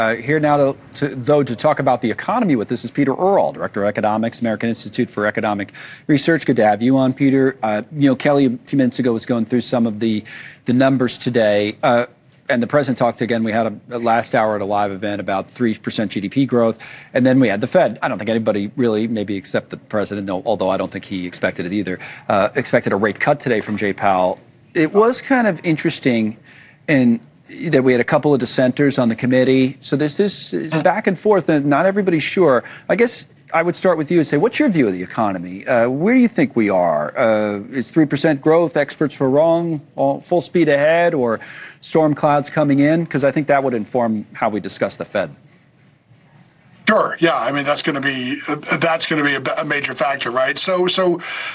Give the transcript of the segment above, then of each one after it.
Here now to talk about the economy with us is Peter Earle, Director of Economics, American Institute for Economic Research. Good to have you on, Peter. Kelly a few minutes ago was going through some of the numbers today. And the president talked again. We had a last hour at a live event about 3% GDP growth. And then we had the Fed. I don't think anybody really, maybe except the president, although I don't think he expected it either, expected a rate cut today from Jay Powell. It was kind of interesting that we had a couple of dissenters on the committee. So there's this back and forth, and not everybody's sure. I guess I would start with you and say, what's your view of the economy? Where do you think we are? Is 3% growth, experts were wrong, full speed ahead, or storm clouds coming in? Because I think that would inform how we discuss the Fed. Sure. Yeah. I mean, that's going to be a major factor, right? So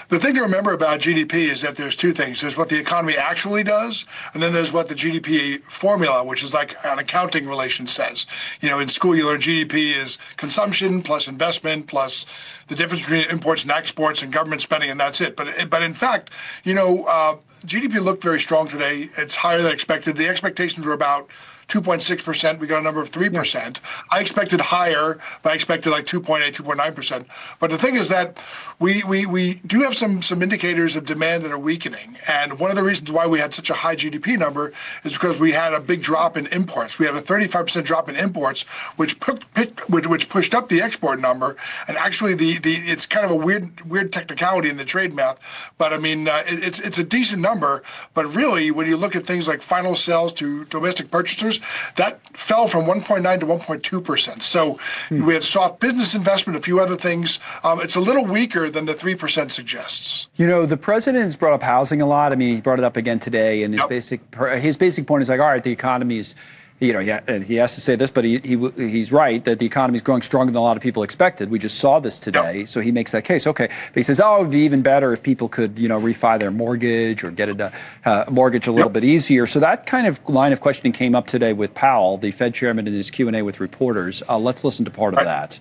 the thing to remember about GDP is that there's two things. There's what the economy actually does, and then there's what the GDP formula, which is like an accounting relation, says. In school, you learn GDP is consumption plus investment plus the difference between imports and exports and government spending, and that's it. But in fact, GDP looked very strong today. It's higher than expected. The expectations were about 2.6%. We got a number of 3%. I expected higher, but I expected like 2.8, 2.9%. But the thing is that we do have some indicators of demand that are weakening. And one of the reasons why we had such a high GDP number is because we had a big drop in imports. We had a 35% drop in imports, which pushed up the export number. And actually, it's kind of a weird technicality in the trade math. But I mean, it's a decent number. But really, when you look at things like final sales to domestic purchasers, that fell from 1.9 to 1.2%. So we had soft business investment, a few other things. It's a little weaker than the 3% suggests. The president's brought up housing a lot. I mean, he brought it up again today, and his basic point is like, all right, the economy is. He has to say this, but he's right that the economy is growing stronger than a lot of people expected. We just saw this today, so he makes that case. Okay, but he says, it would be even better if people could, refi their mortgage or get a mortgage a little bit easier. So that kind of line of questioning came up today with Powell, the Fed chairman, in his Q&A with reporters. Let's listen to part of that.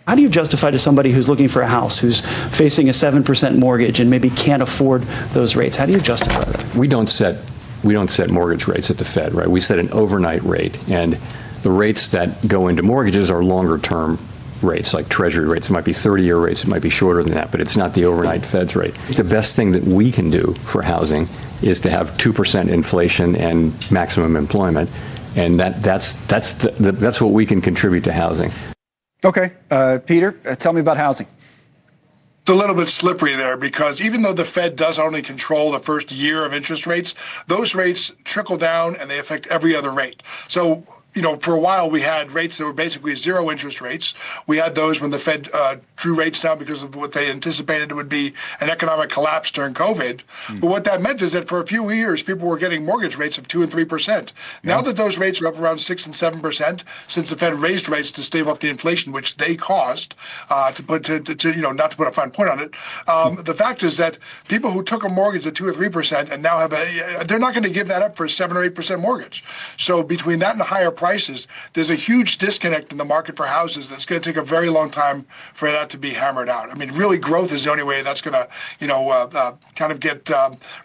How do you justify to somebody who's looking for a house, who's facing a 7% mortgage and maybe can't afford those rates? How do you justify that? We don't set mortgage rates at the Fed, right? We set an overnight rate, and the rates that go into mortgages are longer-term rates, like Treasury rates. It might be 30-year rates. It might be shorter than that, but it's not the overnight Fed's rate. The best thing that we can do for housing is to have 2% inflation and maximum employment, and that's what we can contribute to housing. Okay, Peter, tell me about housing. It's a little bit slippery there because even though the Fed does only control the first year of interest rates, those rates trickle down and they affect every other rate. So, for a while we had rates that were basically zero interest rates. We had those when the Fed drew rates down because of what they anticipated would be an economic collapse during COVID. But what that meant is that for a few years, people were getting mortgage rates of 2 and 3%. Now that those rates are up around 6 and 7%, since the Fed raised rates to stave off the inflation, which they caused, not to put a fine point on it, the fact is that people who took a mortgage at 2 or 3% and now they're not going to give that up for a 7 or 8% mortgage. So between that and the higher prices, there's a huge disconnect in the market for houses that's going to take a very long time for that to be hammered out. I mean, really, growth is the only way that's going to, kind of get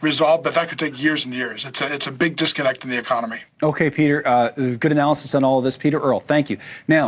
resolved, but that could take years and years. It's a big disconnect in the economy. Okay, Peter, good analysis on all of this. Peter Earle, thank you. Now,